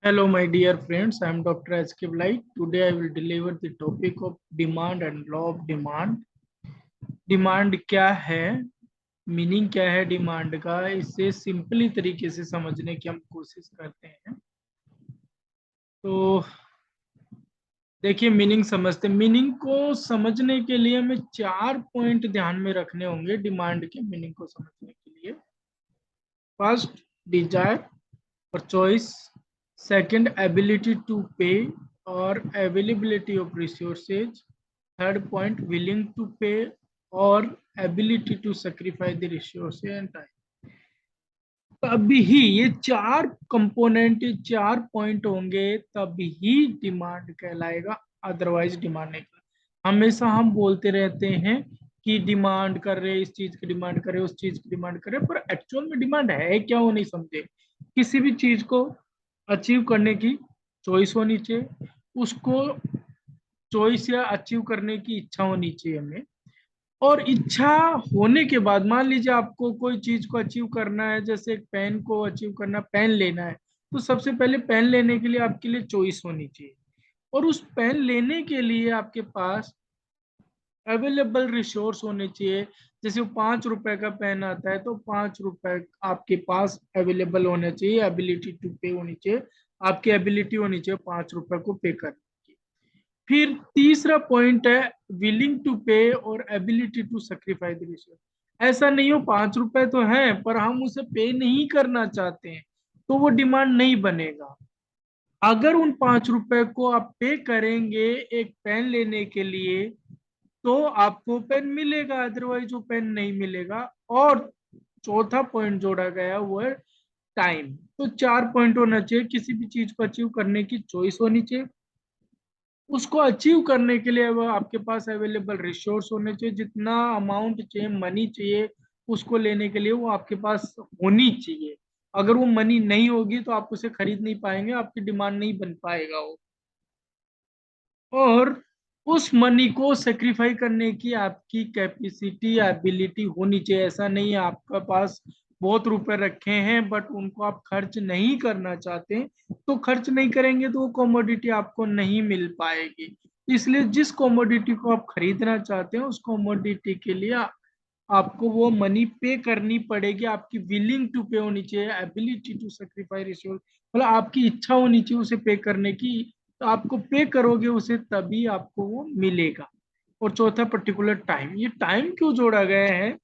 Hello, my dear friends. I am Dr. S.K. Blight. Today, I will deliver the topic of demand and law of demand. Demand क्या है, meaning क्या है demand का, इसे simply तरीके से समझने की हम कोशिश करते हैं। तो देखिए, मीनिंग समझते हैं। मीनिंग को समझने के लिए हमें 4 पॉइंट ध्यान में रखने होंगे डिमांड के मीनिंग को समझने के लिए। फर्स्ट, डिजायर और choice. Second, ability to pay और availability of resources. Third point, willing to pay और ability to sacrifice the resources and time. तभी ही ये 4 कंपोनेंट, 4 पॉइंट होंगे तभी डिमांड कहलाएगा, अदरवाइज डिमांड नहीं कहलाएगा। हमेशा हम बोलते रहते हैं कि डिमांड कर रहे, इस चीज की डिमांड करे, उस चीज की डिमांड करे, पर एक्चुअल में डिमांड है क्या वो नहीं समझे। किसी भी चीज को अचीव करने की चॉइस होनी चाहिए, उसको चॉइस या अचीव करने की इच्छा होनी चाहिए हमें। और इच्छा होने के बाद मान लीजिए आपको कोई चीज को अचीव करना है, जैसे एक पेन को अचीव करना, पेन लेना है, तो सबसे पहले पेन लेने के लिए आपके लिए चॉइस होनी चाहिए। और उस पेन लेने के लिए आपके पास अवेलेबल रिसोर्स होने चाहिए। जैसे वो 5 रुपए का पेन आता है तो 5 रुपए आपके पास अवेलेबल होने चाहिए, एबिलिटी टू पे होनी चाहिए, आपकी एबिलिटी होनी चाहिए 5 रुपए को पे करने की। फिर तीसरा पॉइंट है विलिंग टू पे और ability to sacrifice the resource. ऐसा नहीं हो 5 रुपए तो है पर हम उसे पे नहीं करना चाहते हैं, तो वो डिमांड नहीं बनेगा। अगर उन 5 रुपए को आप पे करेंगे एक पेन लेने के लिए तो आपको पेन मिलेगा, अदरवाइज वो पेन नहीं मिलेगा। और चौथा पॉइंट जोड़ा गया वो है टाइम। तो 4 पॉइंट होना चाहिए, किसी भी चीज को अचीव करने की चॉइस होनी चाहिए, उसको अचीव करने के लिए वो आपके पास अवेलेबल रिसोर्स होने चाहिए, जितना अमाउंट चाहिए, मनी चाहिए उसको लेने के लिए वो आपके पास होनी चाहिए। अगर वो मनी नहीं होगी तो आप उसे खरीद नहीं पाएंगे, आपकी डिमांड नहीं बन पाएगा वो। और उस मनी को सेक्रीफाई करने की आपकी कैपेसिटी, एबिलिटी होनी चाहिए। ऐसा नहीं है आपके पास बहुत रुपए रखे हैं बट उनको आप खर्च नहीं करना चाहते, तो खर्च नहीं करेंगे तो वो कमोडिटी आपको नहीं मिल पाएगी। इसलिए जिस कमोडिटी को आप खरीदना चाहते हैं उस कमोडिटी के लिए आपको वो मनी पे करनी पड़ेगी। आपकी विलिंग टू पे होनी चाहिए, एबिलिटी टू सेक्रीफाइस रिसोर्स, मतलब आपकी इच्छा होनी चाहिए उसे पे करने की। तो आपको पे करोगे उसे तभी आपको वो मिलेगा। और चौथा, पर्टिकुलर टाइम। ये टाइम क्यों जोड़ा गया है?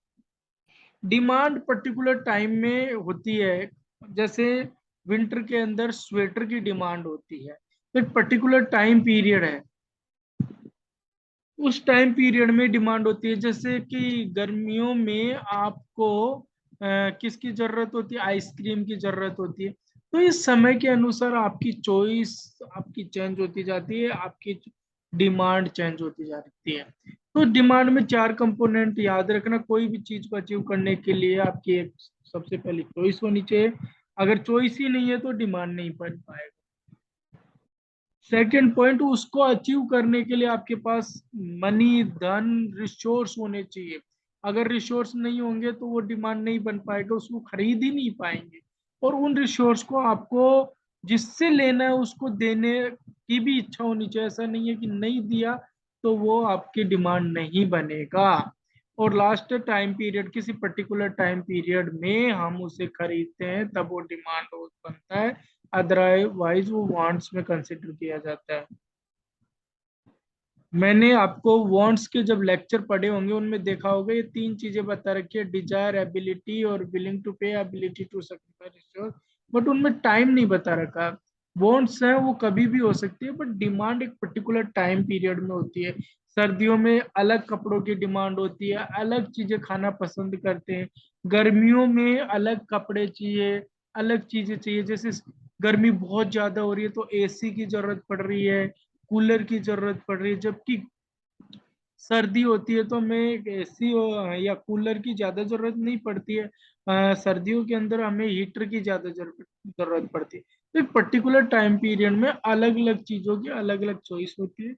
डिमांड पर्टिकुलर टाइम में होती है। जैसे विंटर के अंदर स्वेटर की डिमांड होती है, तो एक पर्टिकुलर टाइम पीरियड है, उस टाइम पीरियड में डिमांड होती है। जैसे कि गर्मियों में आपको किसकी जरूरत होती है? आइसक्रीम की जरूरत होती है। तो इस समय के अनुसार आपकी चॉइस आपकी चेंज होती जाती है, आपकी डिमांड चेंज होती जाती है। तो डिमांड में 4 कंपोनेंट याद रखना। कोई भी चीज को अचीव करने के लिए आपकी एक सबसे पहले चॉइस होनी चाहिए। अगर चॉइस ही नहीं है तो डिमांड नहीं बन पाएगा। सेकेंड पॉइंट, उसको अचीव करने के लिए आपके पास मनी, धन, रिसोर्स होने चाहिए। अगर रिसोर्स नहीं होंगे तो वो डिमांड नहीं बन पाएगा, उसको खरीद ही नहीं पाएंगे। और उन रिसोर्स को आपको जिससे लेना है उसको देने की भी इच्छा होनी चाहिए। ऐसा नहीं है कि नहीं दिया तो वो आपकी डिमांड नहीं बनेगा। और लास्ट, टाइम पीरियड। किसी पर्टिकुलर टाइम पीरियड में हम उसे खरीदते हैं तब वो डिमांड बनता है, अदरवाइज वो वांट्स में कंसिडर किया जाता है। मैंने आपको वांट्स के जब लेक्चर पढ़े होंगे उनमें देखा होगा ये 3 चीजें बता रखी है, डिजायर, एबिलिटी और विलिंग टू पे, एबिलिटी टू सेक्रीफाइस। बट उनमें टाइम नहीं बता रखा। वांट्स है वो कभी भी हो सकती है बट डिमांड एक पर्टिकुलर टाइम पीरियड में होती है। सर्दियों में अलग कपड़ों की डिमांड होती है, अलग चीजें खाना पसंद करते हैं। गर्मियों में अलग कपड़े चाहिए, अलग चीजें चाहिए। जैसे गर्मी बहुत ज्यादा हो रही है तो एसी की जरूरत पड़ रही है, कूलर की जरूरत पड़ रही है। जबकि सर्दी होती है तो हमें एसी या कूलर की ज्यादा जरूरत नहीं पड़ती है। सर्दियों के अंदर हमें हीटर की ज्यादा जरूरत पड़ती है। तो एक पर्टिकुलर टाइम पीरियड में अलग अलग चीजों की अलग अलग चॉइस होती है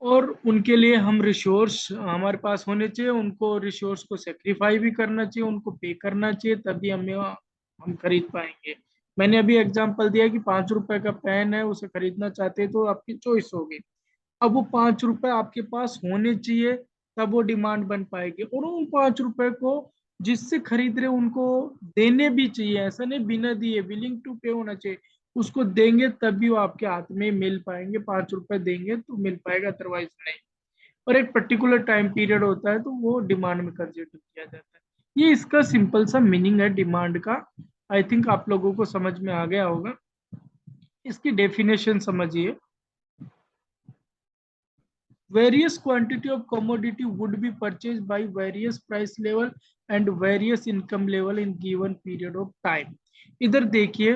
और उनके लिए हम रिसोर्स हमारे पास होने चाहिए। उनको रिसोर्स को सेक्रीफाई भी करना चाहिए, उनको पे करना चाहिए, तभी हमें हम खरीद पाएंगे। मैंने अभी एग्जांपल दिया कि 5 रुपए का पेन है, उसे खरीदना चाहते हैं तो आपकी चॉइस होगी। अब वो 5 रुपए आपके पास होने चाहिए, तब वो डिमांड बन पाएगी। और उन 5 रुपए को जिससे खरीद रहे उनको देने भी चाहिए, ऐसा नहीं बिना दिए, विलिंग टू पे होना चाहिए। उसको देंगे तभी वो आपके हाथ में मिल पाएंगे, 5 रुपए देंगे तो मिल पाएगा, अदरवाइज नहीं। और एक पर्टिकुलर टाइम पीरियड होता है तो वो डिमांड में कंसिडर किया जाता है। ये इसका सिंपल सा मीनिंग है डिमांड का। आई थिंक आप लोगों को समझ में आ गया होगा। इसकी डेफिनेशन समझिए। Various quantity of commodity would be purchased by various price level and various income level in given period of time। इधर देखिए,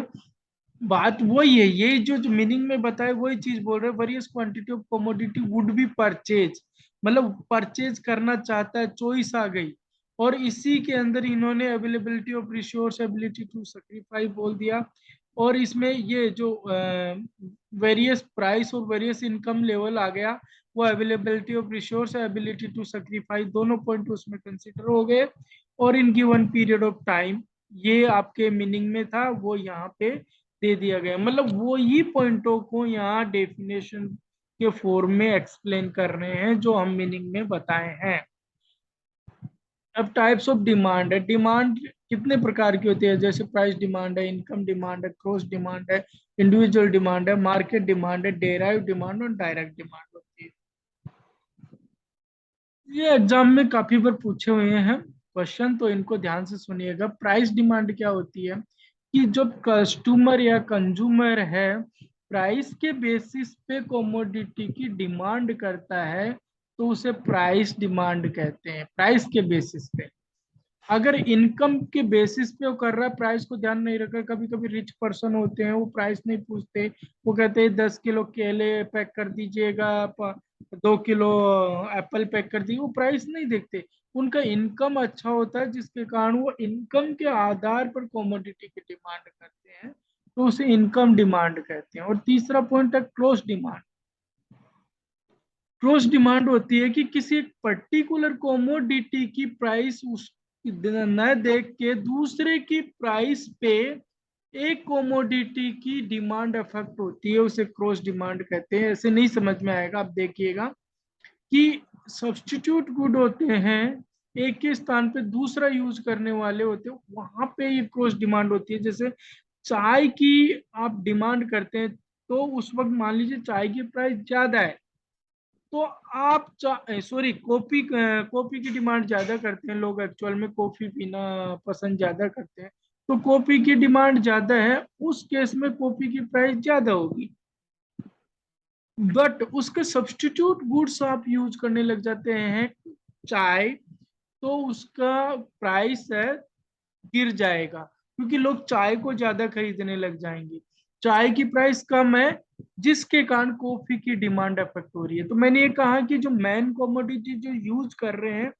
बात वही है, ये जो मीनिंग में बताए वही चीज बोल रहे हैं। Various quantity of commodity would be purchase, मतलब परचेज करना चाहता है, चॉइस आ गई। और इसी के अंदर इन्होंने availability of resource, ability to sacrifice बोल दिया। और इसमें ये जो वेरियस प्राइस और वेरियस इनकम लेवल आ गया, वो availability of resource, ability to sacrifice, दोनों पॉइंट उसमें कंसिडर हो गए। और in given period of time, ये आपके मीनिंग में था, वो यहाँ पे दे दिया गया। मतलब वो ही पॉइंटों को यहाँ डेफिनेशन के फॉर्म में एक्सप्लेन कर रहे हैं जो हम मीनिंग में बताए हैं। अब टाइप्स ऑफ डिमांड है। डिमांड कितने प्रकार की होती है? जैसे प्राइस डिमांड है, इनकम डिमांड है, क्रॉस डिमांड है, इंडिविजुअल डिमांड है, मार्केट डिमांड है, डेराइव डिमांड और डायरेक्ट डिमांड होती है। ये एग्जाम में काफी बार पूछे हुए हैं क्वेश्चन, तो इनको ध्यान से सुनिएगा। प्राइस डिमांड क्या होती है? कि जब कस्टमर या कंज्यूमर है, प्राइस के बेसिस पे कमोडिटी की डिमांड करता है, तो उसे प्राइस डिमांड कहते हैं, प्राइस के बेसिस पे। अगर इनकम के बेसिस पे वो कर रहा है, प्राइस को ध्यान नहीं रखा, कभी कभी रिच पर्सन होते हैं वो प्राइस नहीं पूछते, वो कहते हैं 10 किलो केले पैक कर दीजिएगा, 2 किलो एप्पल पैक कर दीजिए, वो प्राइस नहीं देखते। उनका इनकम अच्छा होता है, जिसके कारण वो इनकम के आधार पर कमोडिटी की डिमांड करते हैं, तो उसे इनकम डिमांड कहते हैं। और तीसरा पॉइंट है क्रॉस डिमांड। क्रॉस डिमांड होती है कि किसी पर्टिकुलर कमोडिटी की प्राइस उस न देख के दूसरे की प्राइस पे एक कमोडिटी की डिमांड अफेक्ट होती है, उसे क्रॉस डिमांड कहते हैं। ऐसे नहीं समझ में आएगा, आप देखिएगा कि सब्स्टिट्यूट गुड होते हैं, एक के स्थान पे दूसरा यूज करने वाले होते हैं, वहां पे ये क्रॉस डिमांड होती है। जैसे चाय की आप डिमांड करते हैं, तो उस वक्त मान लीजिए चाय की प्राइस ज्यादा है, तो आप सॉरी कॉफी, कॉफी की डिमांड ज्यादा करते हैं लोग, एक्चुअल में कॉफी पीना पसंद ज्यादा करते हैं, तो कॉफी की डिमांड ज्यादा है, उस केस में कॉफी की प्राइस ज्यादा होगी। बट उसके सब्स्टिट्यूट गुड्स आप यूज करने लग जाते हैं, चाय, तो उसका प्राइस है गिर जाएगा, क्योंकि लोग चाय को ज्यादा खरीदने लग जाएंगे। चाय की प्राइस कम है, जिसके कारण कॉफी की डिमांड अफेक्ट हो रही है। तो मैंने ये कहा कि जो मेन कमोडिटी जो यूज कर रहे हैं,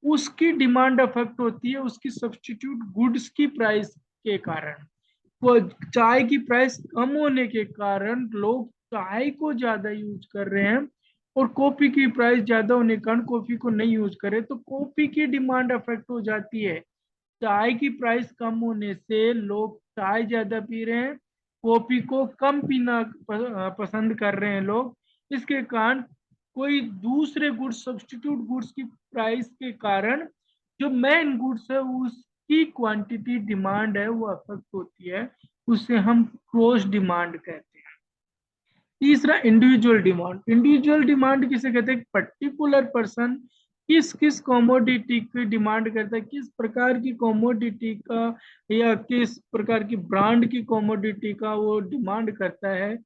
उसकी डिमांड अफेक्ट होती है उसकी सब्स्टिट्यूट गुड्स की प्राइस के कारण। वो चाय की प्राइस कम होने के कारण लोग चाय को ज्यादा यूज कर रहे हैं, और कॉफी की प्राइस ज्यादा होने के कारण कॉफी को नहीं यूज करे, तो कॉफी की डिमांड अफेक्ट हो जाती है। चाय की प्राइस कम होने से लोग चाय ज्यादा पी रहे हैं, कॉफी को कम पीना पसंद कर रहे हैं लोग। इसके कारण कोई दूसरे गुड्स, सब्स्टिट्यूट गुड्स की प्राइस के कारण जो मेन गुड्स है उसकी क्वांटिटी डिमांड है वो अफेक्ट होती है, उसे हम क्रॉस डिमांड कहते हैं। तीसरा इंडिविजुअल डिमांड। इंडिविजुअल डिमांड किसे कहते हैं? पर्टिकुलर पर्सन किस किस कमोडिटी की डिमांड करता है, किस प्रकार की कमोडिटी का या किस प्रकार की ब्रांड की कमोडिटी का वो डिमांड करता है,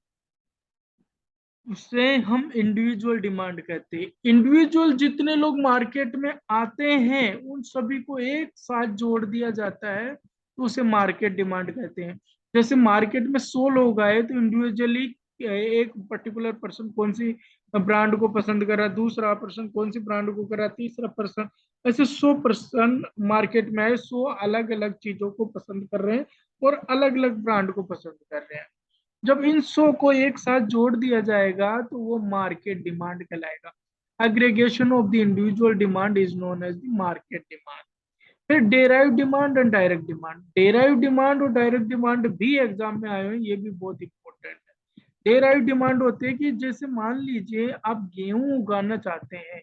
उसे हम इंडिविजुअल डिमांड कहते हैं। इंडिविजुअल जितने लोग मार्केट में आते हैं उन सभी को एक साथ जोड़ दिया जाता है, तो उसे मार्केट डिमांड कहते हैं। जैसे मार्केट में 100 लोग आए, तो इंडिविजुअली एक पर्टिकुलर पर्सन कौन सी ब्रांड को पसंद कर रहा, दूसरा पर्सन कौन सी ब्रांड को कर रहा, तीसरा पर्सन, ऐसे 100 पर्सन मार्केट में आए, 100 अलग अलग चीजों को पसंद कर रहे हैं और अलग अलग ब्रांड को पसंद कर रहे हैं। जब इन 100 को एक साथ जोड़ दिया जाएगा तो वो मार्केट डिमांड कहलाएगा। Aggregation of the individual demand is known as the market demand. फिर derive demand and direct demand. Derive demand और डायरेक्ट डिमांड भी एग्जाम में आए हुए हैं, ये भी बहुत इंपॉर्टेंट है। डेराइव डिमांड होते हैं कि जैसे मान लीजिए आप गेहूं उगाना चाहते हैं,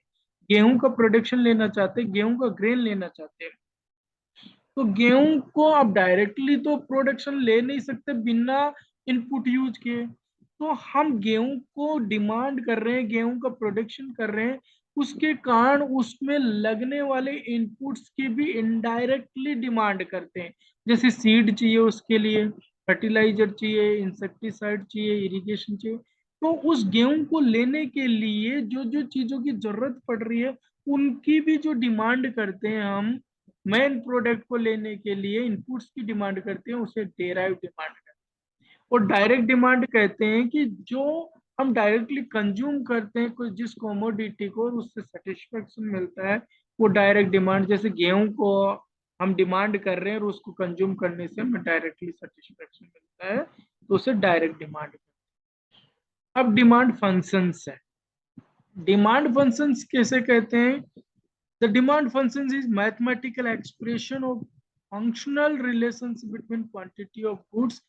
गेहूं का प्रोडक्शन लेना चाहते हैं, गेहूं का ग्रेन लेना चाहते हैं, तो गेहूं को आप डायरेक्टली तो प्रोडक्शन ले नहीं सकते बिना इनपुट यूज किए, तो हम गेहूं को डिमांड कर रहे हैं, गेहूं का प्रोडक्शन कर रहे हैं, उसके कारण उसमें लगने वाले इनपुट्स की भी इनडायरेक्टली डिमांड करते हैं। जैसे सीड चाहिए, उसके लिए फर्टिलाइजर चाहिए, इंसेक्टिसाइड चाहिए, इरिगेशन चाहिए, तो उस गेहूं को लेने के लिए जो जो चीजों की जरूरत पड़ रही है उनकी भी जो डिमांड करते हैं हम, मेन प्रोडक्ट को लेने के लिए इनपुट्स की डिमांड करते हैं, उसे डेराइव डिमांड कहते हैं। और डायरेक्ट डिमांड कहते हैं कि जो हम डायरेक्टली कंज्यूम करते हैं कोई जिस कमोडिटी को और उससे सेटिस्फेक्शन मिलता है, वो डायरेक्ट डिमांड। जैसे गेहूं को हम डिमांड कर रहे हैं और उसको कंज्यूम करने से हमें डायरेक्टली सेटिस्फेक्शन मिलता है, तो उसे डायरेक्ट डिमांड। अब डिमांड फंक्शंस है। डिमांड फंक्शंस कैसे कहते हैं? The demand functions is mathematical expression of functional relations between quantity of goods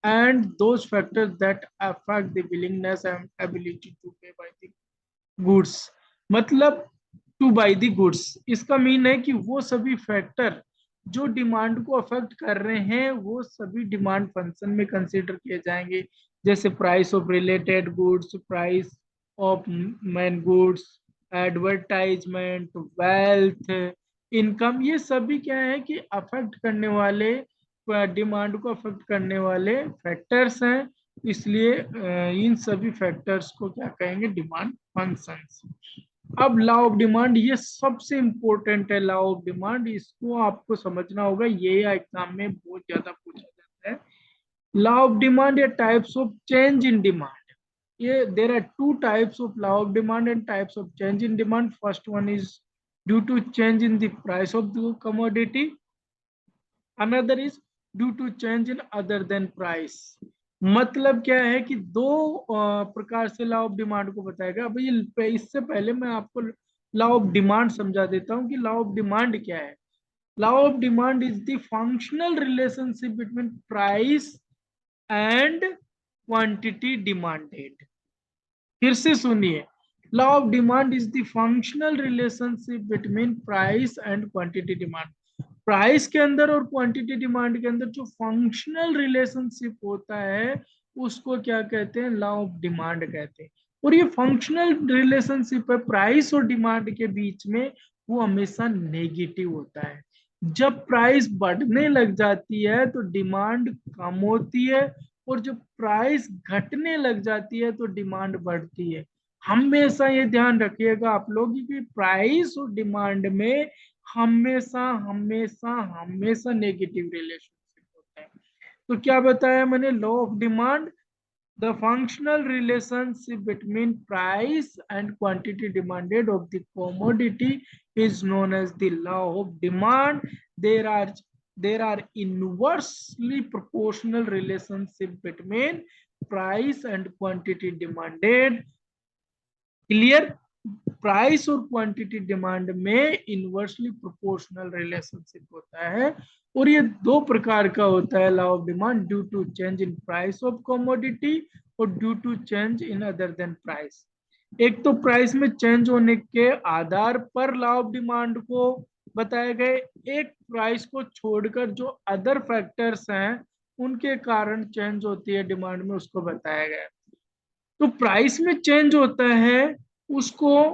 and those factors that affect the willingness and ability to pay by the goods। मतलब two by the goods, इसका mean है कि वो सभी factor जो demand को affect कर रहे हैं वो सभी डिमांड फंक्शन में कंसीडर किए जाएंगे। जैसे price of related goods, price of man goods, advertisement, wealth, income, ये सभी क्या है कि अफेक्ट करने वाले, डिमांड को अफेक्ट करने वाले फैक्टर्स हैं। इसलिए इन सभी फैक्टर्स को क्या कहेंगे? Demand functions. अब लॉ ऑफ डिमांड, ये सबसे इंपॉर्टेंट है। लॉ ऑफ डिमांड, इसको आपको समझना होगा, ये एग्जाम में बहुत ज्यादा पूछा जाता है। लॉ ऑफ डिमांड या types of change in demand. ये there are two types of law of demand and types of change in demand. First one is due to change in the price of the commodity, another is due to change in other than price. मतलब क्या है कि दो प्रकार से law of demand को बताएगा। अब ये इससे पहले मैं आपको लॉ ऑफ डिमांड समझा देता हूँ कि लॉ ऑफ डिमांड क्या है। Law of demand is the functional relationship between price and quantity demanded. फिर से सुनिए, law of demand is the functional relationship between price and quantity demand. Price के अंदर और क्वांटिटी डिमांड के अंदर जो फंक्शनल रिलेशनशिप होता है उसको क्या कहते हैं? लॉ ऑफ डिमांड कहते हैं। और ये फंक्शनल रिलेशनशिप है प्राइस और डिमांड के बीच में, वो हमेशा नेगेटिव होता है। जब प्राइस बढ़ने लग जाती है तो डिमांड कम होती है, और जब प्राइस घटने लग जाती है तो डिमांड बढ़ती है। हमेशा ये ध्यान रखिएगा आप लोग कि प्राइस और डिमांड में हमेशा हमेशा हमेशा नेगेटिव रिलेशनशिप होता है। तो क्या बताया मैंने? Law of demand, the functional relationship between price and quantity demanded of the commodity is known as the law of demand. There are inversely proportional relationship between price and quantity demanded। Clear? Price और quantity demand में inversely proportional relationship होता है, और ये दो प्रकार का होता है law of demand, due to change in price of commodity और due to change in other than price. एक तो प्राइस में चेंज होने के आधार पर लॉ ऑफ डिमांड को बताए गए, एक प्राइस को छोड़कर जो अदर फैक्टर्स हैं उनके कारण चेंज होती है डिमांड में, उसको बताया गया। तो प्राइस में चेंज होता है उसको,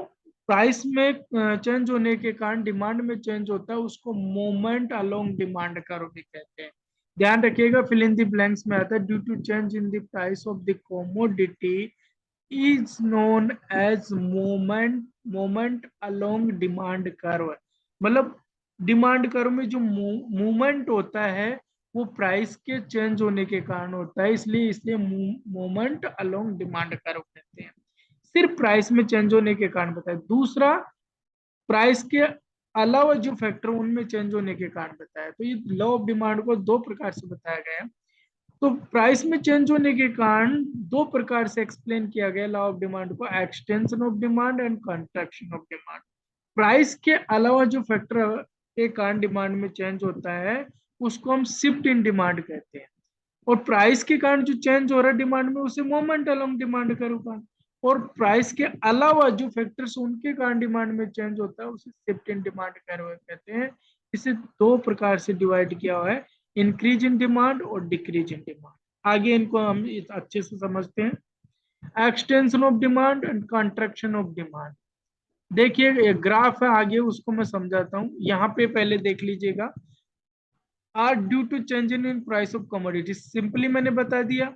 प्राइस में चेंज होने के कारण डिमांड में चेंज होता है, उसको मोमेंट अलोंग डिमांड कर्व भी कहते हैं। ध्यान रखिएगा, फिल इन द ब्लैंक्स में आता है due to change in the price of the commodity is known as moment along demand curve. मतलब डिमांड कर्व में जो मूवमेंट होता है वो प्राइस के चेंज होने के कारण होता है, इसलिए मोमेंट अलोंग डिमांड कर्व कहते हैं। सिर्फ प्राइस में चेंज होने के कारण बताया। दूसरा, प्राइस के अलावा जो फैक्टर उनमें चेंज होने के कारण बताया। तो ये लॉ ऑफ डिमांड को दो प्रकार से बताया गया है। तो प्राइस में चेंज होने के कारण दो प्रकार से एक्सप्लेन किया गया लॉ ऑफ डिमांड को, extension of demand and contraction of demand. Price के अलावा जो फैक्टर के कारण डिमांड में चेंज होता है उसको हम शिफ्ट इन डिमांड कहते हैं। और प्राइस के कारण जो चेंज हो रहा है डिमांड में उसे मोमेंट अलोंग डिमांड का रूप है। और प्राइस के अलावा जो फैक्टर्स उनके कारण डिमांड में चेंज होता है उसे शिफ्ट इन डिमांड कहते हैं। इसे दो प्रकार से डिवाइड किया हुआ है, इंक्रीज इन डिमांड और डिक्रीज इन डिमांड। आगे इनको हम अच्छे से समझते हैं। Extension of demand and contraction of demand. देखिए एक ग्राफ है आगे, उसको मैं समझाता हूँ। यहाँ पे पहले देख लीजिएगा, are due to change in price of commodity. Simply मैंने बता दिया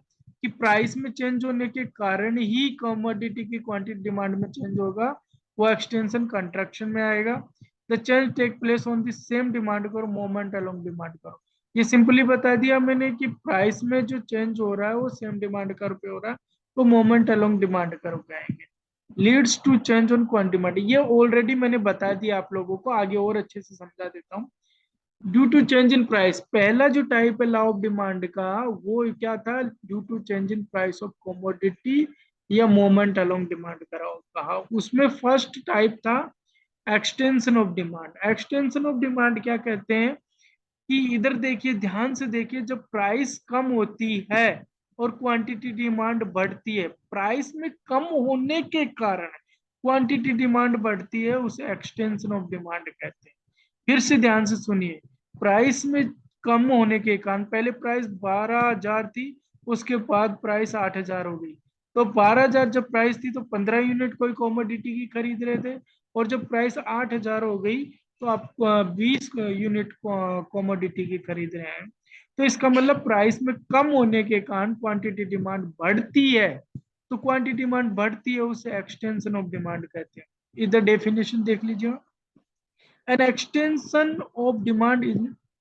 कि प्राइस में चेंज होने के कारण ही कमोडिटी की क्वांटिटी डिमांड में चेंज होगा, वो एक्सटेंशन कंट्रैक्शन में आएगा। The change take place on the same demand curve, moment along demand curve. ये सिंपली बता दिया मैंने कि प्राइस में जो चेंज हो रहा है वो सेम डिमांड कर्व पे हो रहा है, तो मोमेंट अलोंग डिमांड कर्व पे आएंगे। Leads to change on quantity demand, ये ऑलरेडी मैंने बता दिया आप लोगों को, आगे और अच्छे से समझा देता हूँ। Due to change in price, पहला जो टाइप है लॉ ऑफ डिमांड का वो क्या था, due to change in price of commodity या मोमेंट अलोंग डिमांड कहा। उसमें फर्स्ट टाइप था extension of demand. Extension of demand क्या कहते हैं कि इधर देखिए, ध्यान से देखिए, जब प्राइस कम होती है और क्वांटिटी डिमांड बढ़ती है, प्राइस में कम होने के कारण क्वांटिटी डिमांड बढ़ती है, उसे एक्सटेंशन ऑफ डिमांड कहते हैं। फिर से ध्यान से सुनिए, प्राइस में कम होने के कारण, पहले प्राइस 12,000 थी, उसके बाद प्राइस 8,000 हो गई। तो 12,000 जब प्राइस थी तो 15 यूनिट कोई कॉमोडिटी की खरीद रहे थे, और जब प्राइस 8,000 हो गई तो आप 20 यूनिट कॉमोडिटी की खरीद रहे हैं। तो इसका मतलब प्राइस में कम होने के कारण क्वांटिटी डिमांड बढ़ती है, तो क्वांटिटी डिमांड बढ़ती है उसे एक्सटेंशन ऑफ डिमांड कहते हैं। इधर डेफिनेशन देख लीजिए, an extension of demand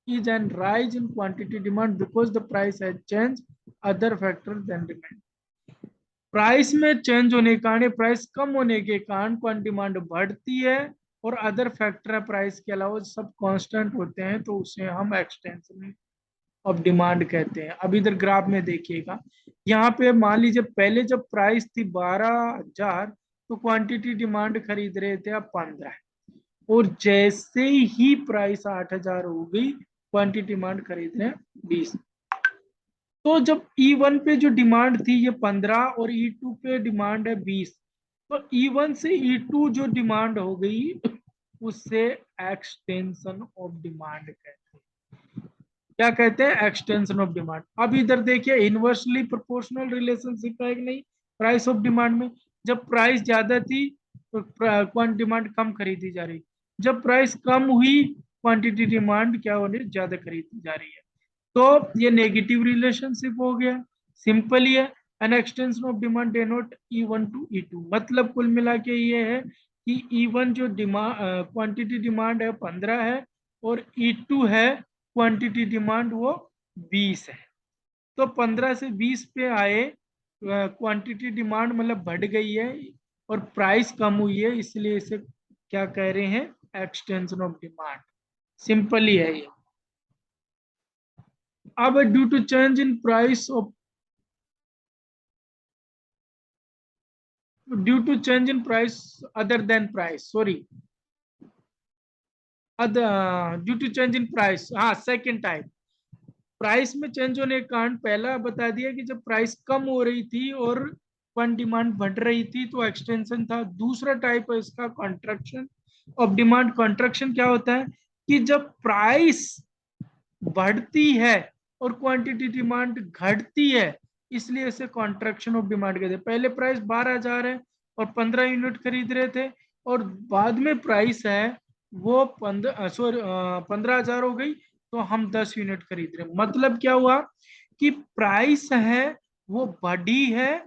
is an rise in quantity demand because the price has changed other factors than demand। Price में चेंज होने के कारण, प्राइस कम होने के कारण क्वांटिटी डिमांड बढ़ती है, और अदर फैक्टर है प्राइस के अलावा सब कांस्टेंट होते हैं, तो उसे हम एक्सटेंशन ऑफ डिमांड कहते हैं। अब इधर ग्राफ में देखिएगा, यहाँ पे मान लीजिए पहले जब प्राइस थी 12,000 तो क्वांटिटी डिमांड खरीद रहे थे आप 15, और जैसे ही प्राइस 8,000 हो गई क्वांटिटी डिमांड खरीद रहे हैं 20। तो जब E1 पे जो डिमांड थी ये 15 और E2 पे डिमांड है 20, तो E1 से E2 जो डिमांड हो गई उससे एक्सटेंशन ऑफ डिमांड कहते हैं। क्या कहते हैं? Extension of demand. अब इधर देखिए, इनवर्सली प्रोपोर्शनल रिलेशनशिप है कि नहीं प्राइस ऑफ डिमांड में। जब प्राइस ज्यादा थी तो क्वांटिटी डिमांड कम खरीदी जा रही, जब प्राइस कम हुई क्वांटिटी डिमांड क्या हो रही, ज्यादा खरीदी जा रही है। तो ये नेगेटिव रिलेशनशिप हो गया, सिंपल ही है। An extension of demand denote E1 to E2, मतलब कुल मिला के ये है कि E1 जो डिमांड क्वांटिटी डिमांड है 15 है, और E2 है क्वांटिटी डिमांड वो 20 है। तो 15 से 20 पे आए, क्वांटिटी डिमांड मतलब बढ़ गई है और प्राइस कम हुई है, इसलिए इसे क्या कह रहे हैं, एक्सटेंशन ऑफ डिमांड। सिंपल ही है ये। अब due to change in price of, due to change in price other than price, sorry, due to change in price, हाँ सेकेंड टाइप। प्राइस में चेंज होने के कारण पहला बता दिया कि जब प्राइस कम हो रही थी और वन डिमांड बढ़ रही थी तो एक्सटेंशन था। दूसरा टाइप है इसका कॉन्ट्रैक्शन ऑफ डिमांड। कॉन्ट्रैक्शन क्या होता है कि जब प्राइस बढ़ती है और क्वांटिटी डिमांड घटती है, इसलिए इसे कॉन्ट्रैक्शन ऑफ डिमांड कहते हैं। पहले प्राइस 12,000 है और 15 यूनिट खरीद रहे थे, और बाद में प्राइस है वो 15,000 हो गई तो हम 10 यूनिट खरीद रहे हैं। मतलब क्या हुआ कि प्राइस है वो बढ़ी है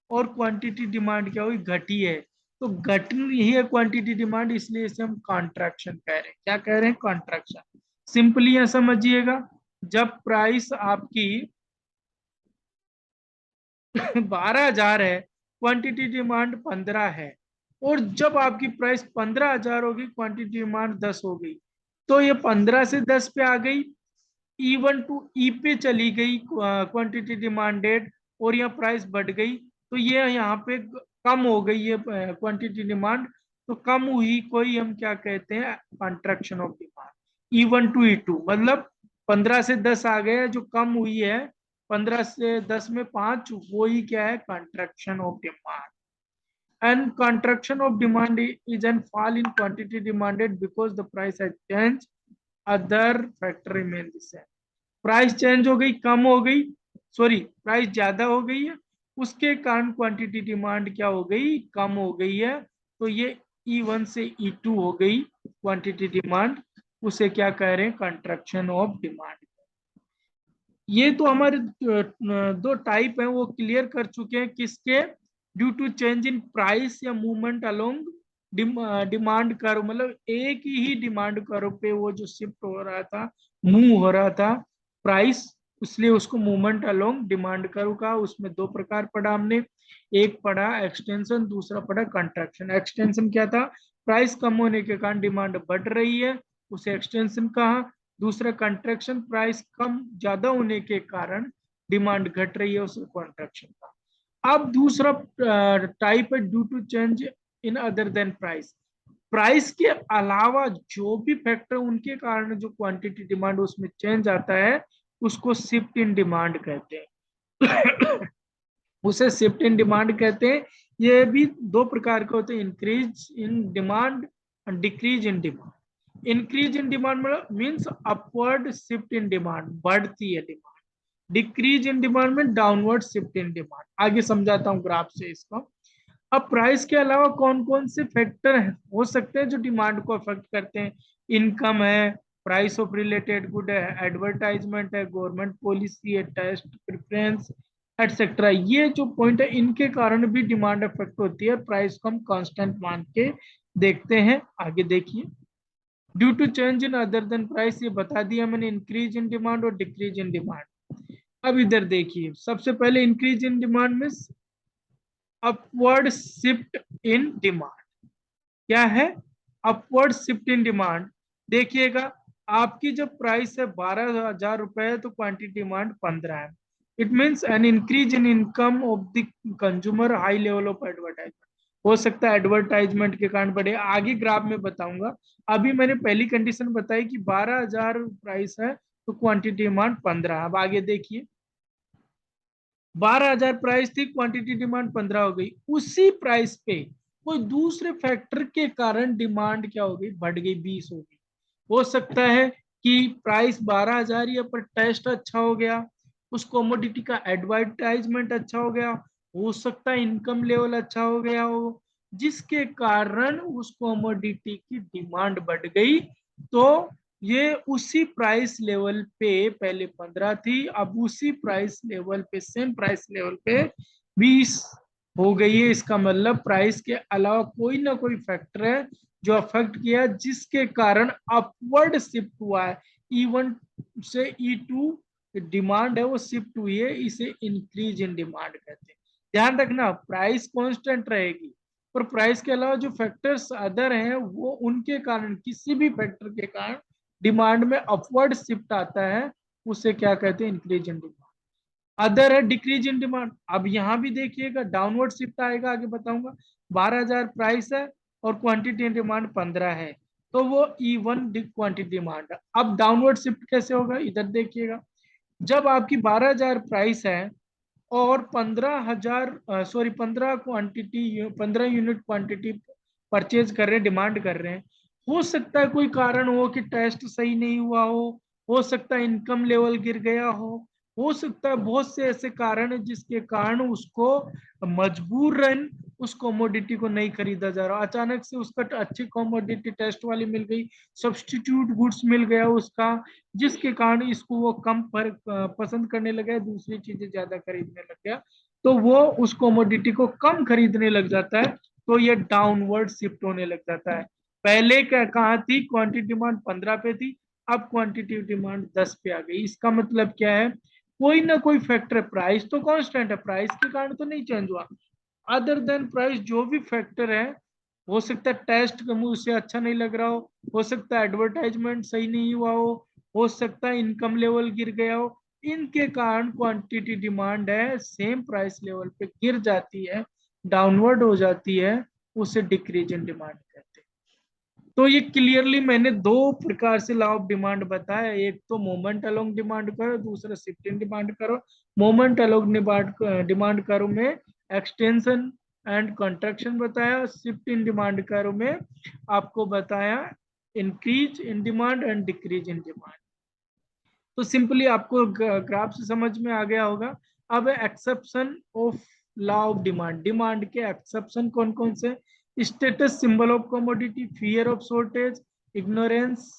और क्वांटिटी डिमांड क्या हुई, घटी है। तो घट रही है क्वांटिटी डिमांड, इसलिए इसे हम कॉन्ट्रैक्शन कह रहे हैं। क्या कह रहे हैं? कॉन्ट्रैक्शन। सिंपली यह समझिएगा, जब प्राइस आपकी 12,000 है, क्वांटिटी डिमांड 15 है, और जब आपकी प्राइस 15,000 होगी क्वांटिटी डिमांड 10 हो गई, तो ये 15 से 10 पे आ गई, E1 टू E पे चली गई क्वांटिटी डिमांडेड, और यहाँ प्राइस बढ़ गई, तो ये यहाँ पे कम हो गई ये क्वांटिटी डिमांड, तो कम हुई कोई हम क्या कहते हैं, contraction of demand. E1 to E2, मतलब 15 से 10 आ गया, जो कम हुई है 15 से 10 में 5, वो ही क्या है, construction of demand. And construction of demand is an fall in quantity demanded because the price has change, other factor remain the same. Price change हो गई, कम हो गई, सॉरी प्राइस ज्यादा हो गई है, उसके कारण क्वांटिटी डिमांड क्या हो गई, कम हो गई है। तो ये E1 से E2 हो गई क्वांटिटी डिमांड, उसे क्या कह रहे हैं, कंट्रक्शन ऑफ डिमांड। ये तो हमारे दो टाइप हैं वो क्लियर कर चुके हैं, किसके, due to change in price या मूवमेंट अलोंग डिमांड कर्व, मतलब एक ही डिमांड कर्व पे वो जो शिफ्ट हो रहा था, मूव हो रहा था प्राइस, इसलिए उसको मूवमेंट अलोंग डिमांड कर्व का। उसमें दो प्रकार पढ़ा हमने, एक पढ़ा एक्सटेंशन, दूसरा पढ़ा कंट्रैक्शन। एक्सटेंशन क्या था, प्राइस कम होने के कारण डिमांड बढ़ रही है, उसे एक्सटेंशन कहा। दूसरा कंट्रैक्शन, प्राइस कम ज्यादा होने के कारण डिमांड घट रही है, उसे कॉन्ट्रैक्शन कहा। अब दूसरा टाइप है due to change in other than price, price के अलावा जो भी फैक्टर उनके कारण जो क्वांटिटी डिमांड उसमें चेंज आता है, उसको शिफ्ट इन डिमांड कहते हैं। उसे शिफ्ट इन डिमांड कहते हैं। ये भी दो प्रकार के होते हैं, इंक्रीज इन डिमांड और decrease in demand. Increase in demand मतलब means upward shift in demand, बढ़ती है डिमांड। डिक्रीज इन डिमांड में डाउनवर्ड शिफ्ट इन डिमांड। आगे समझाता हूँ ग्राफ से इसको। अब प्राइस के अलावा कौन कौन से फैक्टर हो सकते हैं जो डिमांड को अफेक्ट करते हैं, इनकम है, प्राइस ऑफ रिलेटेड गुड है, एडवर्टाइजमेंट है, गवर्नमेंट पॉलिसी है, टेस्ट प्रेफरेंस एटसेट्रा। ये जो पॉइंट है इनके कारण भी डिमांड अफेक्ट होती है, प्राइस को हम कांस्टेंट मान के देखते हैं। आगे देखिए, due to change in other than price, ये बता दिया मैंने, इंक्रीज इन डिमांड और डिक्रीज इन डिमांड। अब इधर देखिए, सबसे पहले इंक्रीज इन डिमांड में अपवर्ड शिफ्ट इन डिमांड, क्या है, अपवर्ड शिफ्ट इन डिमांड। देखिएगा, आपकी जब प्राइस है 12,000 रुपए तो क्वांटिटी डिमांड 15 है, it means an increase in income of the consumer, high level of advertisement. हो सकता है एडवर्टाइजमेंट के कारण बढ़े, आगे ग्राफ में बताऊंगा। अभी मैंने पहली कंडीशन बताई कि 12,000 प्राइस है तो क्वांटिटी डिमांड 15। अब आगे देखिए, 12,000 प्राइस थी, क्वांटिटी डिमांड 15 हो गई, उसी प्राइस पे कोई दूसरे फैक्टर के कारण डिमांड क्या हो गई, बढ़ गई, 20 हो गई। हो सकता है कि प्राइस 12,000 ही है पर टेस्ट अच्छा हो गया, उस कमोडिटी का एडवर्टाइजमेंट अच्छा हो गया, हो सकता है इनकम लेवल अच्छा हो गया हो, जिसके कारण उस कमोडिटी की डिमांड बढ़ गई। तो ये उसी प्राइस लेवल पे पहले 15 थी, अब उसी प्राइस लेवल पे, सेम प्राइस लेवल पे 20 हो गई है। इसका मतलब प्राइस के अलावा कोई ना कोई फैक्टर है जो अफेक्ट किया, जिसके कारण अपवर्ड शिफ्ट हुआ है, E1 से E2 डिमांड है वो शिफ्ट हुई है, इसे इंक्रीज इन डिमांड कहते हैं। ध्यान रखना, प्राइस कांस्टेंट रहेगी पर प्राइस के अलावा जो फैक्टर्स अदर हैं वो उनके कारण, किसी भी फैक्टर के कारण डिमांड में अपवर्ड शिफ्ट आता है, उसे क्या कहते हैं, इंक्रीज इन डिमांड। अदर है डिक्रीज इन डिमांड। अब यहां भी देखिएगा डाउनवर्ड शिफ्ट आएगा, आगे बताऊंगा। 12,000 प्राइस है और क्वांटिटी डिमांड 15 है, तो वो E1 क्वांटिटी डिमांड। अब डाउनवर्ड शिफ्ट कैसे होगा, इधर देखिएगा, जब आपकी 12,000 प्राइस है और 15,000 sorry 15 quantity, 15 unit quantity purchase कर रहे हैं, डिमांड कर रहे हैं, हो सकता है कोई कारण हो कि टेस्ट सही नहीं हुआ हो सकता है इनकम लेवल गिर गया हो सकता है बहुत से ऐसे कारण है जिसके कारण उसको मजबूरन उस कमोडिटी को नहीं खरीदा जा रहा, अचानक से उसका अच्छी कमोडिटी टेस्ट वाली मिल गई, सब्सटीट्यूट गुड्स मिल गया उसका, जिसके कारण इसको वो कम पर पसंद करने लगा, दूसरी चीजें ज्यादा खरीदने लग गया, तो वो उस कमोडिटी को कम खरीदने लग जाता है, तो ये डाउनवर्ड शिफ्ट होने लग जाता है। पहले क्या कहा थी, क्वांटिटी डिमांड 15 पे थी, अब क्वांटिटी डिमांड 10 पे आ गई। इसका मतलब क्या है, कोई ना कोई फैक्टर है, प्राइस तो कांस्टेंट है, प्राइस के कारण तो नहीं चेंज हुआ, अदर देन प्राइस जो भी फैक्टर है, हो सकता है टेस्ट मुंह से अच्छा नहीं लग रहा हो सकता है एडवर्टाइजमेंट सही नहीं हुआ हो सकता है इनकम लेवल गिर गया हो, इनके कारण क्वांटिटी डिमांड है सेम प्राइस लेवल पे गिर जाती है, डाउनवर्ड हो जाती है, उसे डिक्रीज इन डिमांड कहते हैं। तो ये क्लियरली मैंने दो प्रकार से लॉ ऑफ डिमांड बताया, एक तो मोमेंट अलोंग डिमांड करो, दूसरा shift in demand curve. Moment along demand करो में एक्सटेंशन एंड कंट्रक्शन बताया, शिफ्ट इन डिमांड करो में आपको बताया increase in demand and decrease in demand. तो सिंपली आपको ग्राफ से समझ में आ गया होगा। अब exception of law of demand, demand के एक्सेप्शन कौन कौन से? Status symbol of commodity, fear of shortage, ignorance,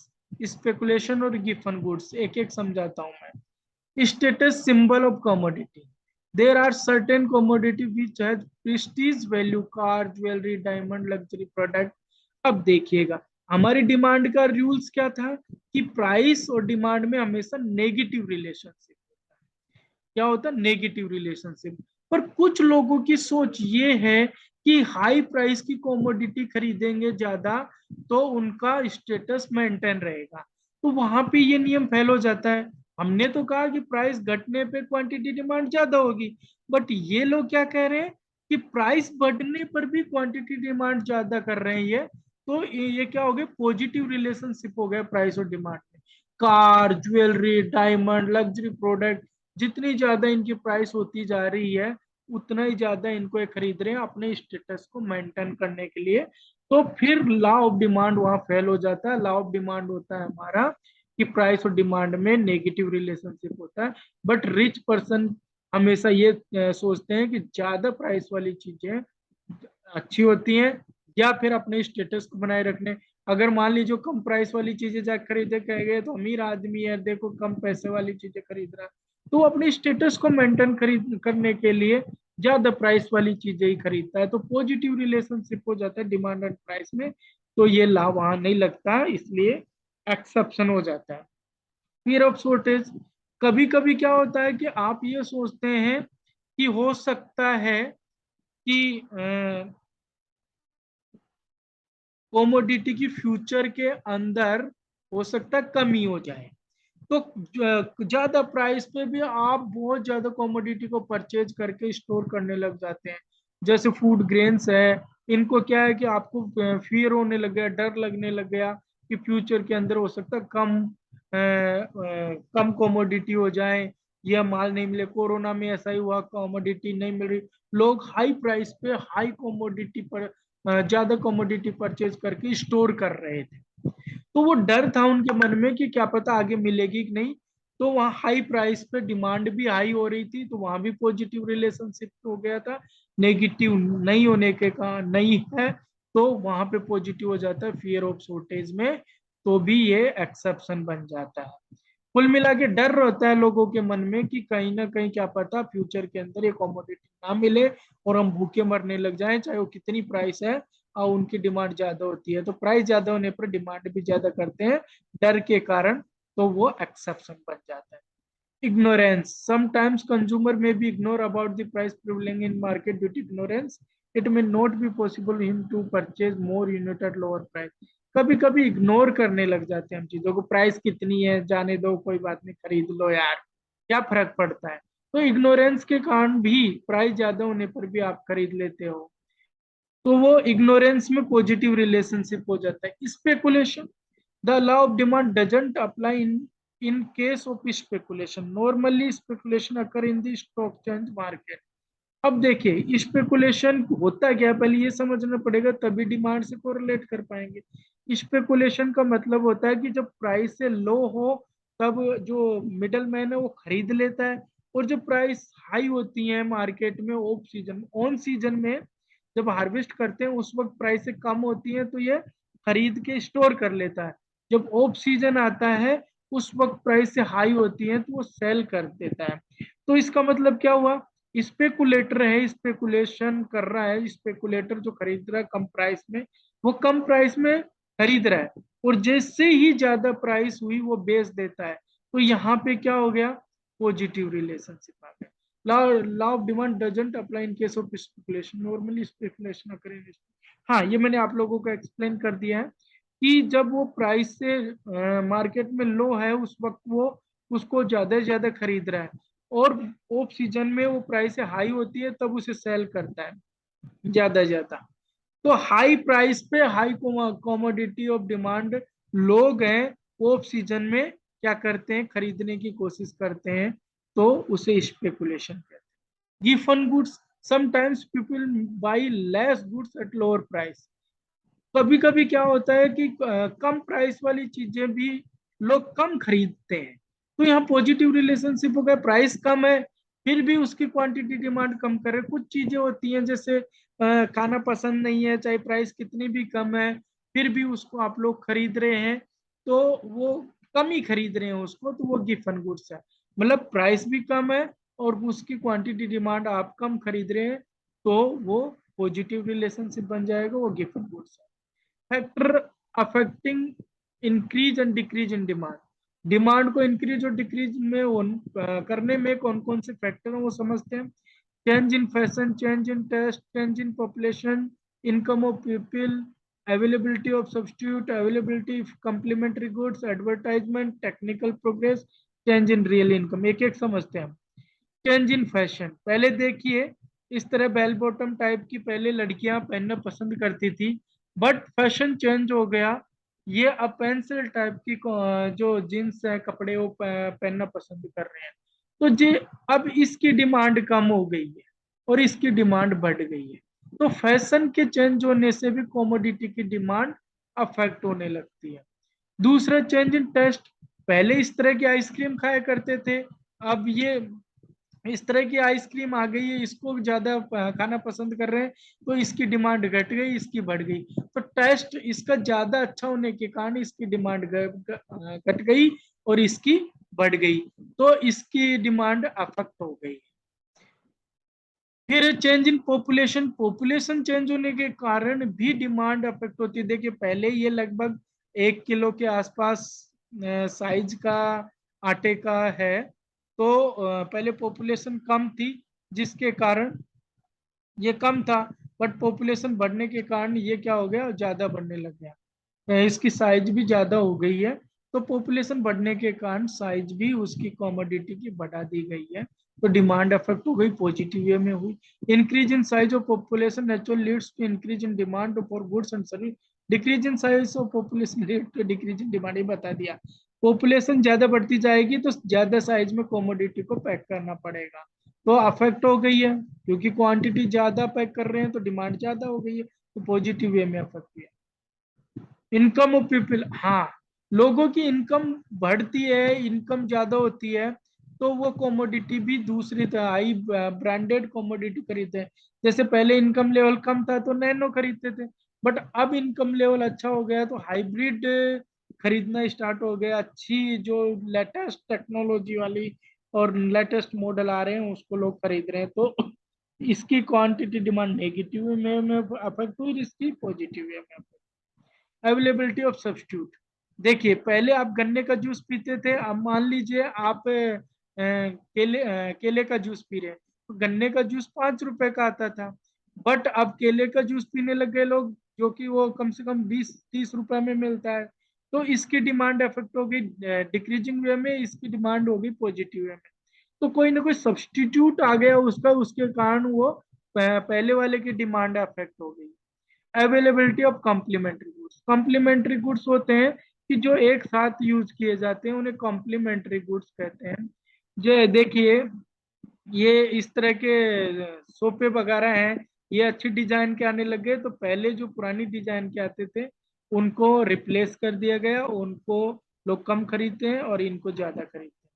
speculation और गिवन गुड्स। एक एक समझाता हूं मैं। Status symbol of commodity, there are certain commodity which has prestige value, car, jewellery, diamond, luxury product. अब देखिएगा हमारी डिमांड का रूल्स क्या था कि प्राइस और डिमांड में हमेशा नेगेटिव रिलेशनशिप होता है। क्या होता है? Negative relationship. पर कुछ लोगों की सोच ये है कि हाई प्राइस की कमोडिटी खरीदेंगे ज्यादा तो उनका स्टेटस मेंटेन रहेगा, तो वहां पे ये नियम फेल हो जाता है। हमने तो कहा कि प्राइस घटने पे क्वांटिटी डिमांड ज्यादा होगी, बट ये लोग क्या कह रहे हैं कि प्राइस बढ़ने पर भी क्वांटिटी डिमांड ज्यादा कर रहे हैं ये। तो ये क्या हो गया? पॉजिटिव रिलेशनशिप हो गया प्राइस और डिमांड में। Car, jewellery, diamond, luxury product, जितनी ज्यादा इनकी प्राइस होती जा रही है उतना ही ज्यादा इनको ये खरीद रहे हैं अपने स्टेटस को मेंटेन करने के लिए। तो फिर लॉ ऑफ डिमांड वहां फेल हो जाता है। लॉ ऑफ डिमांड होता है हमारा कि प्राइस और डिमांड में नेगेटिव रिलेशनशिप होता है। बट रिच पर्सन हमेशा ये सोचते हैं कि ज्यादा प्राइस वाली चीजें अच्छी होती हैं, या फिर अपने स्टेटस को बनाए रखने। अगर मान लीजिए कम प्राइस वाली चीजें जाकर खरीदे कहेंगे तो अमीर आदमी है, देखो कम पैसे वाली चीजें खरीद रहा है, तो अपने स्टेटस को मेंटेन खरीद करने के लिए ज्यादा प्राइस वाली चीजें ही खरीदता है। तो पॉजिटिव रिलेशनशिप हो जाता है डिमांड एंड प्राइस में। तो ये लाभ वहां नहीं लगता, इसलिए एक्सेप्शन हो जाता है। फियर ऑफ शॉर्टेज, कभी कभी क्या होता है कि आप ये सोचते हैं कि हो सकता है कि कोमोडिटी की फ्यूचर के अंदर हो सकता है कमी हो जाए, तो ज्यादा प्राइस पे भी आप बहुत ज्यादा कमोडिटी को परचेज करके स्टोर करने लग जाते हैं। जैसे फूड ग्रेन्स है, इनको क्या है कि आपको फियर होने लग गया, डर लगने लग गया कि फ्यूचर के अंदर हो सकता है कम कमोडिटी हो जाए या माल नहीं मिले। कोरोना में ऐसा ही हुआ, कमोडिटी नहीं मिल रही, लोग हाई प्राइस पे हाई कमोडिटी पर ज्यादा कमोडिटी परचेज करके स्टोर कर रहे थे। तो वो डर था उनके मन में कि क्या पता आगे मिलेगी कि नहीं। तो वहाँ हाई प्राइस पे डिमांड भी हाई हो रही थी, तो वहां भी पॉजिटिव रिलेशनशिप हो गया था। नेगेटिव नहीं होने के कारण नहीं है, तो वहां पे पॉजिटिव हो जाता है फियर ऑफ शॉर्टेज में, तो भी ये एक्सेप्शन बन जाता है। कुल मिला के डर रहता है लोगों के मन में कि कहीं ना कहीं क्या पता फ्यूचर के अंदर ये कमोडिटी ना मिले और हम भूखे मरने लग जाएं, चाहे वो कितनी प्राइस है, और उनकी डिमांड ज्यादा होती है। तो प्राइस ज्यादा होने पर डिमांड भी ज्यादा करते हैं डर के कारण, तो वो एक्सेप्शन बन जाता है। Ignorance. Sometimes consumer may be ignore about the price prevailing in market due to ignorance. It may not be possible him to purchase more unit at lower price. कभी कभी इग्नोर करने लग जाते हैं हम चीजों को, प्राइस कितनी है जाने दो, कोई बात नहीं खरीद लो यार, क्या फर्क पड़ता है। तो इग्नोरेंस के कारण भी प्राइस ज्यादा होने पर भी आप खरीद लेते हो, तो वो इग्नोरेंस में पॉजिटिव रिलेशनशिप हो जाता है। Speculation, the law of demand doesn't apply in case of speculation, normally speculation occur in the stock change market. अब देखिए स्पेकुलेशन होता क्या है, पहले ये समझना पड़ेगा तभी डिमांड से कोरिलेट कर पाएंगे। स्पेकुलेशन का मतलब होता है कि जब प्राइस से लो हो तब जो मिडल मैन है वो खरीद लेता है, और जब प्राइस हाई होती है मार्केट में ऑफ सीजन ऑन सीजन में जब हार्वेस्ट करते हैं उस वक्त प्राइस से कम होती है तो ये खरीद के स्टोर कर लेता है। जब ऑफ सीजन आता है उस वक्त प्राइस से हाई होती है तो वो सेल कर देता है। तो इसका मतलब क्या हुआ? स्पेकुलेटर है, स्पेकुलेशन कर रहा है, स्पेकुलेटर जो खरीद रहा है कम प्राइस में, वो कम प्राइस में खरीद रहा है, और जैसे ही ज्यादा प्राइस हुई वो बेच देता है। तो यहाँ पे क्या हो गया? पॉजिटिव रिलेशनशिप आ गया। Law of demand doesn't apply in case of speculation, normally speculation occur in. हाँ, ये मैंने आप लोगों को एक्सप्लेन कर दिया है कि जब वो प्राइस से मार्केट में लो है उस वक्त वो उसको ज्यादा से ज्यादा खरीद रहा है, और ऑफ सीजन में वो प्राइस हाई होती है तब उसे सेल करता है ज्यादा ज्यादा। तो हाई प्राइस पे हाई कॉमोडिटी ऑफ डिमांड, लोग हैं ऑफ सीजन में क्या करते हैं, खरीदने की कोशिश करते हैं, तो उसे स्पेकुलेशन कहते हैं। Given goods, sometimes people by less goods at lower price. कभी कभी क्या होता है कि कम प्राइस वाली चीजें भी लोग कम खरीदते हैं, तो यहाँ पॉजिटिव रिलेशनशिप हो गया, प्राइस कम है फिर भी उसकी क्वांटिटी डिमांड कम करे। कुछ चीजें होती हैं जैसे खाना पसंद नहीं है, चाहे प्राइस कितनी भी कम है फिर भी उसको आप लोग खरीद रहे हैं, तो वो कम ही खरीद रहे हैं उसको, तो वो गिवन गुड्स है। मतलब प्राइस भी कम है और उसकी क्वांटिटी डिमांड आप कम खरीद रहे हैं, तो वो पॉजिटिव रिलेशनशिप बन जाएगा, वो गिवन गुड्स है। Factor affecting increase and decrease in demand, demand को इंक्रीज और डिक्रीज में करने में कौन कौन से फैक्टर हैं वो समझते हैं। Change in fashion, change in taste, change in population, income of people, availability of substitute, availability of complementary goods, advertisement, technical progress, change in real income. एक एक समझते हैं हम। चेंज इन फैशन, पहले देखिए इस तरह बेल बॉटम टाइप की पहले लड़कियां पहनना पसंद करती थी, बट फैशन चेंज हो गया, ये अब पेंसिल टाइप की जो जींस है कपड़े वो पहनना पसंद कर रहे हैं, तो जे अब इसकी डिमांड कम हो गई है और इसकी डिमांड बढ़ गई है। तो फैशन के चेंज होने से भी कॉमोडिटी की डिमांड अफेक्ट होने लगती है। दूसरा, चेंज इन टेस्ट, पहले इस तरह की आइसक्रीम खाया करते थे, अब ये इस तरह की आइसक्रीम आ गई है, इसको ज्यादा खाना पसंद कर रहे हैं, तो इसकी डिमांड घट गई, इसकी बढ़ गई। तो टेस्ट इसका ज्यादा अच्छा होने के कारण इसकी डिमांड घट गई और इसकी बढ़ गई, तो इसकी डिमांड अफेक्ट हो गई। फिर change in population, population change होने के कारण भी डिमांड अफेक्ट होती है। देखिए पहले ये लगभग 1 किलो के आसपास साइज का आटे का है, तो पहले पॉपुलेशन कम थी जिसके कारण ये कम था, बट पॉपुलेशन बढ़ने के कारण ये क्या हो गया, ज्यादा बढ़ने लग गया, इसकी साइज भी ज्यादा हो गई है। तो पॉपुलेशन बढ़ने के कारण साइज भी उसकी कॉमोडिटी की बढ़ा दी गई है, तो डिमांड अफेक्ट हो गई, पॉजिटिव वे में हुई। Increase in size of population natural leads to increase in demand for goods and service, decrease in size of population lead to decrease in demand, ये बता दिया। पॉपुलेशन ज्यादा बढ़ती जाएगी तो ज्यादा साइज में कॉमोडिटी को पैक करना पड़ेगा, तो अफेक्ट हो गई है, क्योंकि क्वांटिटी ज्यादा पैक कर रहे हैं तो डिमांड ज्यादा हो गई है, तो पॉजिटिव वे में अफेक्ट हुआ। इनकम ऑफ पीपल, हाँ, लोगों की इनकम बढ़ती है, इनकम ज्यादा होती है, तो वो कॉमोडिटी भी दूसरी तरह आई ब्रांडेड कॉमोडिटी खरीदते हैं। जैसे पहले इनकम लेवल कम था तो नैनो खरीदते थे, बट अब इनकम लेवल अच्छा हो गया तो हाइब्रिड खरीदना स्टार्ट हो गया, अच्छी जो लेटेस्ट टेक्नोलॉजी वाली और लेटेस्ट मॉडल आ रहे हैं उसको लोग खरीद रहे हैं, तो इसकी क्वांटिटी डिमांड नेगेटिव में अफेक्ट हुई, इसकी पॉजिटिव में affect। अवेलेबिलिटी ऑफ सब्स्टिट्यूट, देखिए पहले आप गन्ने का जूस पीते थे, अब मान लीजिए आप केले का जूस पी रहे हैं, तो गन्ने का जूस 5 रुपए का आता था, बट अब केले का जूस पीने लग गए लोग, जो कि वो कम से कम 20-30 रुपए में मिलता है, तो इसकी डिमांड इफेक्ट होगी डिक्रीजिंग वे में, इसकी डिमांड होगी पॉजिटिव वे में। तो कोई ना कोई सब्सटीट्यूट आ गया उसका, उसके कारण वो पहले वाले की डिमांड अफेक्ट हो गई। Availability of complementary goods, complementary goods होते हैं कि जो एक साथ यूज किए जाते हैं उन्हें कॉम्प्लीमेंट्री गुड्स कहते हैं। जो देखिए ये इस तरह के सोफे वगैरह हैं, ये अच्छी डिजाइन के आने लगे, तो पहले जो पुरानी डिजाइन के आते थे उनको रिप्लेस कर दिया गया, उनको लोग कम खरीदते हैं और इनको ज्यादा खरीदते हैं।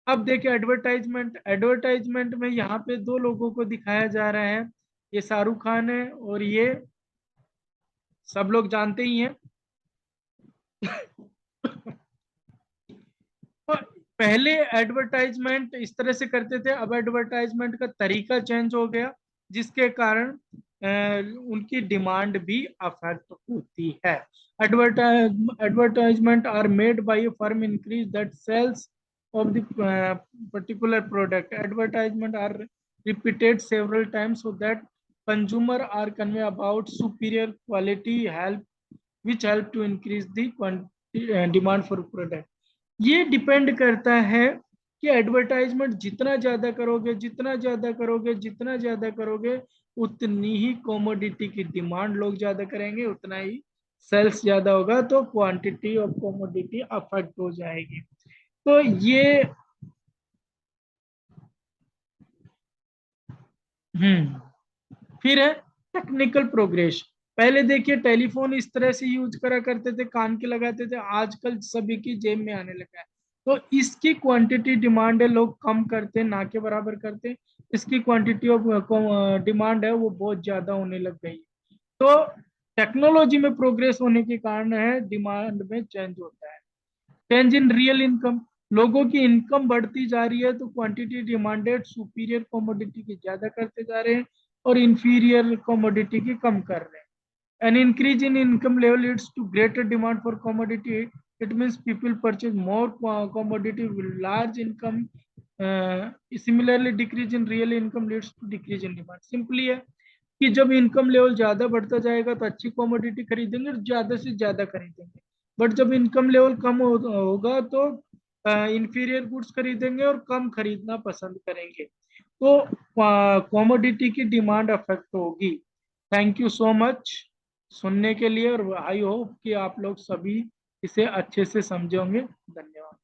अब देखिए एडवर्टाइजमेंट, एडवर्टाइजमेंट में यहाँ पे दो लोगों को दिखाया जा रहा है, ये शाहरुख खान है और ये सब लोग जानते ही हैं। तो पहले एडवर्टाइजमेंट इस तरह से करते थे, अब एडवर्टाइजमेंट का तरीका चेंज हो गया, जिसके कारण उनकी डिमांड भी अफेक्ट होती है। Advertisement are made by a firm increase that sales of the particular product. Advertisement are repeated several times so that consumer are convey about superior quality help, which help to increase the demand for product. ये depend करता है कि advertisement जितना ज्यादा करोगे, जितना ज्यादा करोगे, जितना ज्यादा करोगे, उतनी ही कमोडिटी की डिमांड लोग ज्यादा करेंगे, उतना ही सेल्स ज्यादा होगा, तो क्वांटिटी ऑफ कमोडिटी अफेक्ट हो जाएगी। तो ये फिर है टेक्निकल प्रोग्रेस। पहले देखिए टेलीफोन इस तरह से यूज करा करते थे, कान के लगाते थे, आजकल सभी की जेब में आने लगा है। तो इसकी क्वांटिटी डिमांड है, लोग कम करते हैं, ना के बराबर करते हैं। इसकी क्वांटिटी ऑफ डिमांड है वो बहुत ज्यादा होने लग गई है। तो टेक्नोलॉजी में प्रोग्रेस होने के कारण है डिमांड में चेंज होता है। चेंज इन रियल इनकम, लोगों की इनकम बढ़ती जा रही है तो क्वांटिटी डिमांडेड सुपीरियर कमोडिटी की ज्यादा करते जा रहे हैं और इंफीरियर कमोडिटी की कम कर रहे हैं। An increase in income level leads to greater demand for commodity. It means people purchase more commodity with large income. Similarly, decrease in real income leads to decrease in demand. Simply है कि जब income level ज्यादा बढ़ता जाएगा तो अच्छी commodity खरीदेंगे और ज्यादा से ज्यादा खरीदेंगे। बट जब इनकम लेवल कम होगा तो इंफीरियर गुड्स खरीदेंगे और कम खरीदना पसंद करेंगे। तो कमोडिटी की डिमांड अफेक्ट होगी। थैंक यू सो मच सुनने के लिए, और आई होप कि आप लोग सभी इसे अच्छे से समझे होंगे। धन्यवाद।